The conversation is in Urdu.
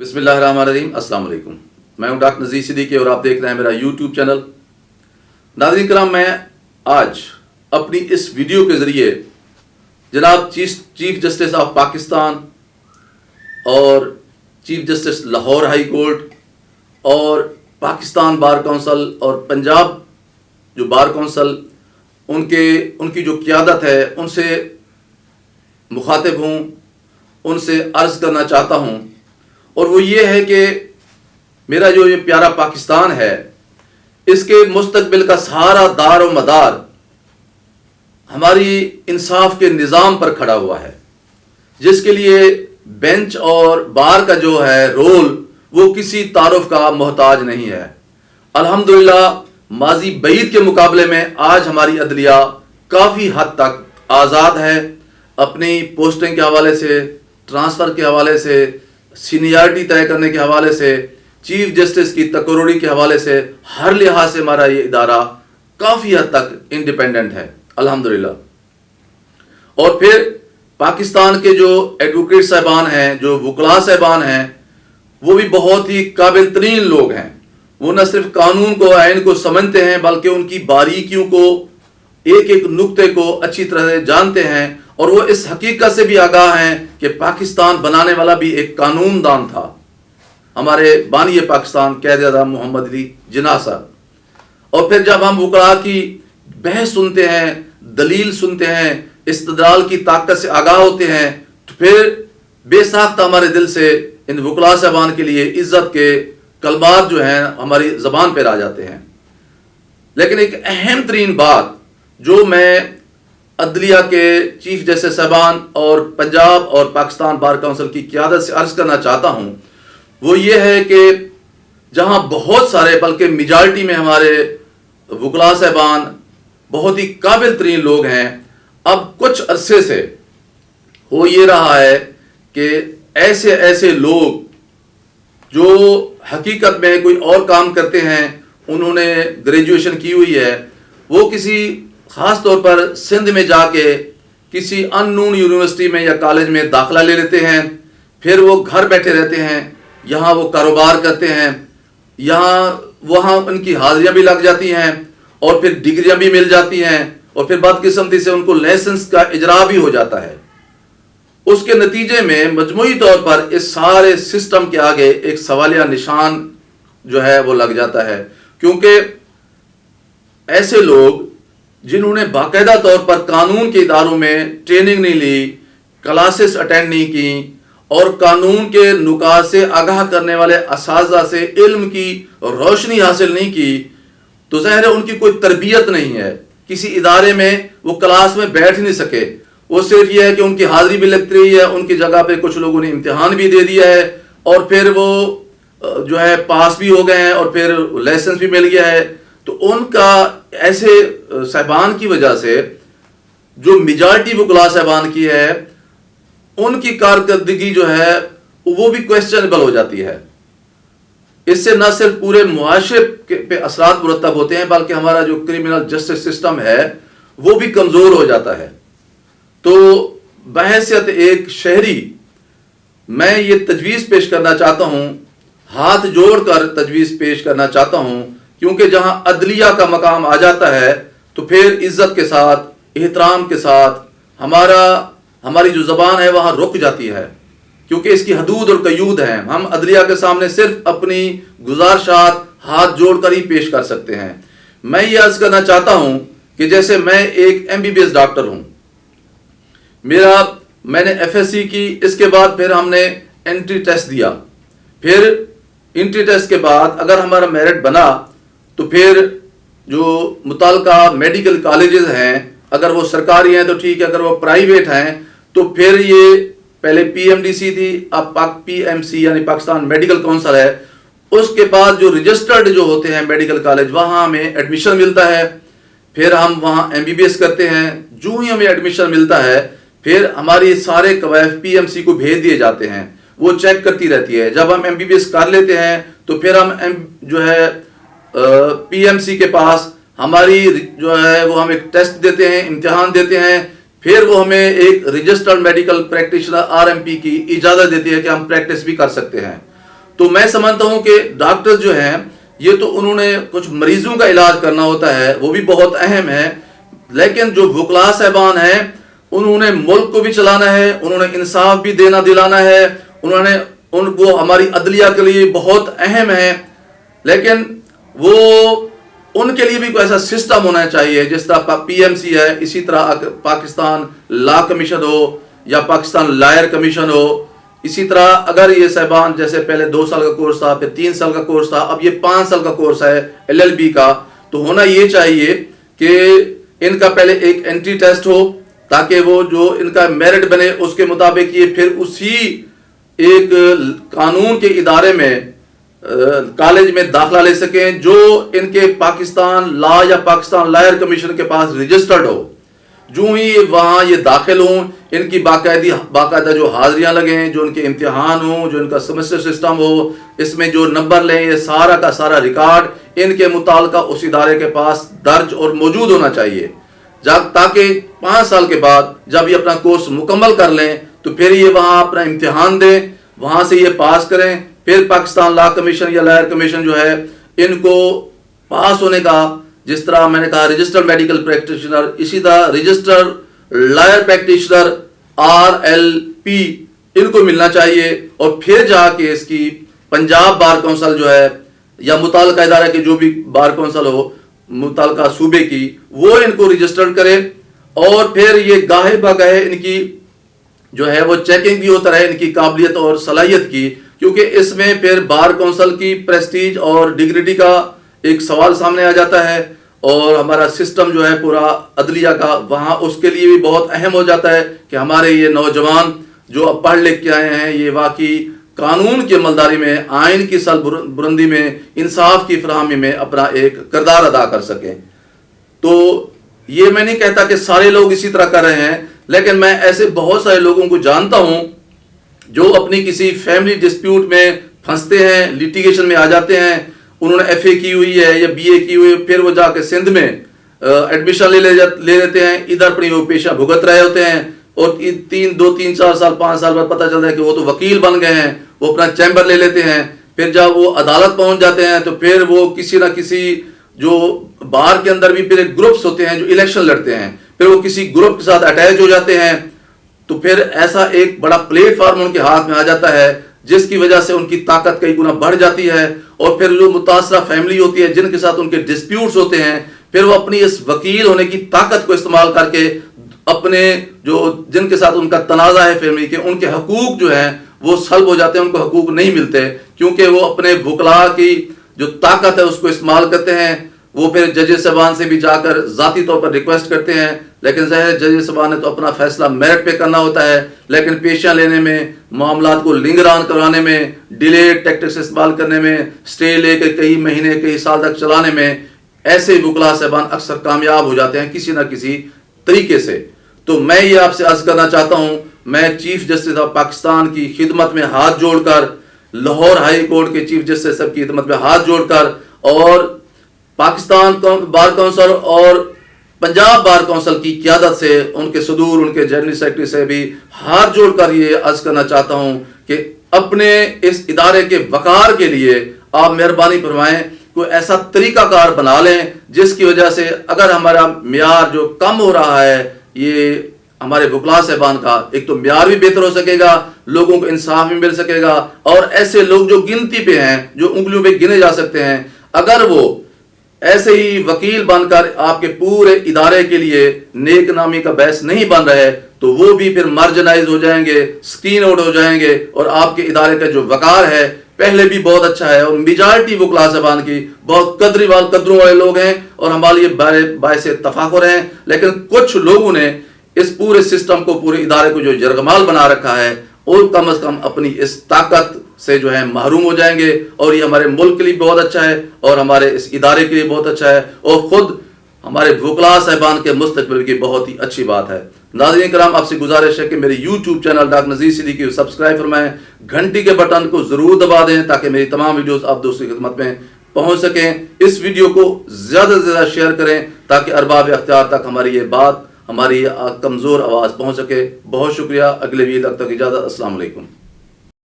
بسم اللہ الرحمن الرحیم. السلام علیکم. میں ہوں ڈاکٹر نذیر صدیقی اور آپ دیکھ رہے ہیں میرا یوٹیوب چینل. ناظرین کرام، میں آج اپنی اس ویڈیو کے ذریعے جناب چیف جسٹس آف پاکستان اور chief justice Lahore high court اور پاکستان بار کونسل اور پنجاب جو بار کونسل ان کی جو قیادت ہے ان سے مخاطب ہوں، ان سے عرض کرنا چاہتا ہوں. اور وہ یہ ہے کہ میرا جو یہ پیارا پاکستان ہے اس کے مستقبل کا سارا دار و مدار ہماری انصاف کے نظام پر کھڑا ہوا ہے، جس کے لیے بینچ اور بار کا جو ہے رول وہ کسی تعارف کا محتاج نہیں ہے. الحمدللہ ماضی بعید کے مقابلے میں آج ہماری عدلیہ کافی حد تک آزاد ہے. اپنی پوسٹنگ کے حوالے سے، ٹرانسفر کے حوالے سے، سینیارٹی طے کرنے کے حوالے سے، چیف جسٹس کی تقرری کے حوالے سے، ہر لحاظ سے ہمارا یہ ادارہ کافی حد تک انڈیپینڈنٹ ہے الحمدللہ. اور پھر پاکستان کے جو ایڈوکیٹ صاحبان ہیں، جو وکلاء صاحبان ہیں، وہ بھی بہت ہی قابل ترین لوگ ہیں. وہ نہ صرف قانون کو، آئین کو سمجھتے ہیں بلکہ ان کی باریکیوں کو، ایک ایک نقطے کو اچھی طرح سے جانتے ہیں. اور وہ اس حقیقت سے بھی آگاہ ہیں کہ پاکستان بنانے والا بھی ایک قانون دان تھا، ہمارے بانی پاکستان قائد اعظم محمد علی جناح صاحب. اور پھر جب ہم وکلاء کی بحث سنتے ہیں، دلیل سنتے ہیں، استدلال کی طاقت سے آگاہ ہوتے ہیں، تو پھر بے ساختہ ہمارے دل سے ان وکلاء صاحبان کے لیے عزت کے کلمات جو ہیں ہماری زبان پر آ جاتے ہیں. لیکن ایک اہم ترین بات جو میں عدلیہ کے چیف جسٹس صاحبان اور پنجاب اور پاکستان بار کونسل کی قیادت سے عرض کرنا چاہتا ہوں، وہ یہ ہے کہ جہاں بہت سارے بلکہ میجارٹی میں ہمارے وکلاء صاحبان بہت ہی قابل ترین لوگ ہیں، اب کچھ عرصے سے ہو یہ رہا ہے کہ ایسے لوگ جو حقیقت میں کوئی اور کام کرتے ہیں، انہوں نے گریجویشن کی ہوئی ہے، وہ کسی خاص طور پر سندھ میں جا کے کسی ان نون یونیورسٹی میں یا کالج میں داخلہ لے لیتے ہیں، پھر وہ گھر بیٹھے رہتے ہیں، یہاں وہ کاروبار کرتے ہیں، وہاں ان کی حاضریاں بھی لگ جاتی ہیں اور پھر ڈگریاں بھی مل جاتی ہیں اور پھر بدقسمتی سے ان کو لائسنس کا اجرا بھی ہو جاتا ہے. اس کے نتیجے میں مجموعی طور پر اس سارے سسٹم کے آگے ایک سوالیہ نشان جو ہے وہ لگ جاتا ہے، کیونکہ ایسے لوگ جنہوں نے باقاعدہ طور پر قانون کے اداروں میں ٹریننگ نہیں لی، کلاسز اٹینڈ نہیں کی اور قانون کے نکات سے آگاہ کرنے والے اساتذہ سے علم کی روشنی حاصل نہیں کی، تو ظاہر ہے ان کی کوئی تربیت نہیں ہے. کسی ادارے میں وہ کلاس میں بیٹھ نہیں سکے. وہ صرف یہ ہے کہ ان کی حاضری بھی لگتی رہی ہے، ان کی جگہ پہ کچھ لوگوں نے امتحان بھی دے دیا ہے اور پھر وہ جو ہے پاس بھی ہو گئے ہیں اور پھر لائسنس بھی مل گیا ہے. تو ان کا ایسے صاحبان کی وجہ سے جو میجارٹی وکلاء صاحبان کی ہے، ان کی کارکردگی جو ہے وہ بھی کویسچنیبل ہو جاتی ہے. اس سے نہ صرف پورے معاشرے پہ اثرات مرتب ہوتے ہیں بلکہ ہمارا جو کرمنل جسٹس سسٹم ہے وہ بھی کمزور ہو جاتا ہے. تو بحیثیت ایک شہری میں یہ تجویز پیش کرنا چاہتا ہوں، ہاتھ جوڑ کر تجویز پیش کرنا چاہتا ہوں، کیونکہ جہاں عدلیہ کا مقام آ جاتا ہے تو پھر عزت کے ساتھ، احترام کے ساتھ ہماری جو زبان ہے وہاں رک جاتی ہے، کیونکہ اس کی حدود اور قیود ہیں. ہم عدلیہ کے سامنے صرف اپنی گزارشات ہاتھ جوڑ کر ہی پیش کر سکتے ہیں. میں یہ عرض کرنا چاہتا ہوں کہ جیسے میں ایک MBBS ڈاکٹر ہوں، میں نے FSC کی، اس کے بعد پھر ہم نے انٹری ٹیسٹ دیا، پھر انٹری ٹیسٹ کے بعد اگر ہمارا میرٹ بنا تو پھر جو متعلقہ میڈیکل کالجز ہیں، اگر وہ سرکاری ہیں تو ٹھیک ہے، اگر وہ پرائیویٹ ہیں تو پھر یہ پہلے PMDC تھی، اب PMC یعنی پاکستان میڈیکل کونسل ہے. اس کے بعد جو رجسٹرڈ جو ہوتے ہیں میڈیکل کالج، وہاں ہمیں ایڈمیشن ملتا ہے، پھر ہم وہاں MBBS کرتے ہیں. جو ہی ہمیں ایڈمیشن ملتا ہے پھر ہماری سارے قواعد PMC کو بھیج دیے جاتے ہیں، وہ چیک کرتی رہتی ہے. جب ہم MBBS کر لیتے ہیں تو پھر ہم جو ہے PMC کے پاس ہماری جو ہے وہ ہم ایک ٹیسٹ دیتے ہیں، امتحان دیتے ہیں، پھر وہ ہمیں ایک رجسٹرڈ میڈیکل پریکٹیشنر RMP کی اجازت دیتی ہے کہ ہم پریکٹس بھی کر سکتے ہیں. تو میں سمجھتا ہوں کہ ڈاکٹر جو ہیں یہ تو انہوں نے کچھ مریضوں کا علاج کرنا ہوتا ہے، وہ بھی بہت اہم ہے، لیکن جو وکلاء صاحبان ہیں انہوں نے ملک کو بھی چلانا ہے، انہوں نے انصاف بھی دینا دلانا ہے، انہوں نے ان کو ہماری عدلیہ کے لیے بہت اہم ہے، لیکن وہ ان کے لیے بھی کوئی ایسا سسٹم ہونا چاہیے جس طرح پی ایم سی ہے، اسی طرح پاکستان لا کمیشن ہو یا پاکستان لائر کمیشن ہو. اسی طرح اگر یہ صاحبان جیسے پہلے 2 سال کا کورس تھا، پھر 3 سال کا کورس تھا، اب یہ 5 سال کا کورس ہے LLB کا، تو ہونا یہ چاہیے کہ ان کا پہلے ایک انٹری ٹیسٹ ہو تاکہ وہ جو ان کا میرٹ بنے اس کے مطابق یہ پھر اسی ایک قانون کے ادارے میں کالج میں داخلہ لے سکیں جو ان کے پاکستان لا یا پاکستان لائر کمیشن کے پاس رجسٹرڈ ہو. جو ہی وہاں یہ داخل ہوں ان کی باقاعدہ جو حاضریاں لگیں، جو ان کے امتحان ہوں، جو ان کا سیمسٹر سسٹم ہو، اس میں جو نمبر لیں، یہ سارا کا سارا ریکارڈ ان کے متعلقہ اس ادارے کے پاس درج اور موجود ہونا چاہیے، تاکہ 5 سال کے بعد جب یہ اپنا کورس مکمل کر لیں تو پھر یہ وہاں اپنا امتحان دیں، وہاں سے یہ پاس کریں، پھر پاکستان لا کمیشن یا لائر کمیشن جو ہے ان کو پاس ہونے کا، جس طرح میں نے کہا رجسٹرڈ میڈیکل پریکٹیشنر، اسی طرح رجسٹرڈ لائر پریکٹیشنر RLP ان کو ملنا چاہیے، اور پھر جا کے اس کی پنجاب بار کونسل جو ہے یا متعلقہ ادارے کے جو بھی بار کونسل ہو متعلقہ صوبے کی، وہ ان کو رجسٹرڈ کرے، اور پھر یہ گاہے بگاہے ان کی جو ہے وہ چیکنگ بھی ہوتا رہے ان کی قابلیت اور صلاحیت کی، کیونکہ اس میں پھر بار کونسل کی پریسٹیج اور ڈگنیٹی کا ایک سوال سامنے آ جاتا ہے، اور ہمارا سسٹم جو ہے پورا عدلیہ کا وہاں اس کے لیے بھی بہت اہم ہو جاتا ہے کہ ہمارے یہ نوجوان جو اب پڑھ لکھ کے آئے ہیں یہ واقعی قانون کی عملداری میں، آئین کی سر بلندی میں، انصاف کی فراہمی میں اپنا ایک کردار ادا کر سکیں. تو یہ میں نہیں کہتا کہ سارے لوگ اسی طرح کر رہے ہیں، لیکن میں ایسے بہت سارے لوگوں کو جانتا ہوں جو اپنی کسی فیملی ڈسپیوٹ میں پھنستے ہیں، لیٹیگیشن میں آ جاتے ہیں، انہوں نے FA کی ہوئی ہے یا BA کی ہوئی ہے، پھر وہ جا کے سندھ میں ایڈمیشن لے لیتے ہیں، ادھر اپنی وہ پیشہ بھگت رہے ہوتے ہیں، اور 2 3 4 سال 5 سال بعد پتہ چلتا ہے کہ وہ تو وکیل بن گئے ہیں، وہ اپنا چیمبر لے لیتے ہیں، پھر جب وہ عدالت پہنچ جاتے ہیں تو پھر وہ کسی نہ کسی جو بار کے اندر بھی پھر گروپس ہوتے ہیں جو الیکشن لڑتے ہیں، پھر وہ کسی گروپ کے ساتھ اٹیچ ہو جاتے ہیں، تو پھر ایسا ایک بڑا پلیٹ فارم ان کے ہاتھ میں آ جاتا ہے جس کی وجہ سے ان کی طاقت کئی گنا بڑھ جاتی ہے، اور پھر جو متاثرہ فیملی ہوتی ہے جن کے ساتھ ان کے ڈسپیوٹس ہوتے ہیں، پھر وہ اپنی اس وکیل ہونے کی طاقت کو استعمال کر کے اپنے جو جن کے ساتھ ان کا تنازع ہے فیملی کے، ان کے حقوق جو ہیں وہ سلب ہو جاتے ہیں، ان کو حقوق نہیں ملتے، کیونکہ وہ اپنے وکلاء کی جو طاقت ہے اس کو استعمال کرتے ہیں. وہ پھر جج صاحبان سے بھی جا کر ذاتی طور پر ریکویسٹ کرتے ہیں، لیکن ظاہر جج صاحبان نے تو اپنا فیصلہ میرٹ پہ کرنا ہوتا ہے، لیکن پیشیاں لینے میں، معاملات کو لنگران کروانے میں، ڈیلے ٹیکٹکس استعمال کرنے میں، سٹے لے کے کئی مہینے کئی سال تک چلانے میں، ایسے وکلاء صاحبان اکثر کامیاب ہو جاتے ہیں کسی نہ کسی طریقے سے. تو میں یہ آپ سے عرض کرنا چاہتا ہوں، میں چیف جسٹس آف پاکستان کی خدمت میں ہاتھ جوڑ کر، لاہور ہائی کورٹ کے چیف جسٹس صاحب کی خدمت میں ہاتھ جوڑ کر، اور پاکستان بار کونسل اور پنجاب بار کونسل کی قیادت سے، ان کے صدور، ان کے جنرل سیکرٹری سے بھی ہاتھ جوڑ کر یہ عرض کرنا چاہتا ہوں کہ اپنے اس ادارے کے وقار کے لیے آپ مہربانی فرمائیں کوئی ایسا طریقہ کار بنا لیں جس کی وجہ سے اگر ہمارا معیار جو کم ہو رہا ہے، یہ ہمارے وکلاء صاحبان کا ایک تو معیار بھی بہتر ہو سکے گا، لوگوں کو انصاف بھی مل سکے گا، اور ایسے لوگ جو گنتی پہ ہیں، جو انگلیوں پہ گنے جا سکتے ہیں، اگر وہ ایسے ہی وکیل بن کر آپ کے پورے ادارے کے لیے نیک نامی کا باعث نہیں بن رہے تو وہ بھی پھر مارجنائز ہو جائیں گے، اسکرین آؤٹ ہو جائیں گے، اور آپ کے ادارے کا جو وقار ہے پہلے بھی بہت اچھا ہے، اور میجارٹی وکلاء صاحبان کی بہت قدروں والے لوگ ہیں اور ہمارے لیے باعث تفاخر ہیں، لیکن کچھ لوگوں نے اس پورے سسٹم کو، پورے ادارے کو جو یرغمال بنا رکھا ہے، اور کم از کم اپنی اس طاقت سے جو ہے محروم ہو جائیں گے، اور یہ ہمارے ملک کے لیے بہت اچھا ہے، اور ہمارے اس ادارے کے لیے بہت اچھا ہے، اور خود ہمارے وکلاء صاحبان کے مستقبل کی بہت ہی اچھی بات ہے. ناظرین کرام، آپ سے گزارش ہے کہ میرے YouTube channel doctor Nazir Siddiqui کو سبسکرائب فرمائیں، گھنٹی کے بٹن کو ضرور دبا دیں تاکہ میری تمام ویڈیوز آپ دوستوں کی خدمت میں پہنچ سکیں. اس ویڈیو کو زیادہ سے زیادہ شیئر کریں تاکہ ارباب اختیار تک ہماری یہ بات، ہماری کمزور آواز پہنچ سکے. بہت شکریہ. اگلے ویڈیو تک اجازت. السلام علیکم.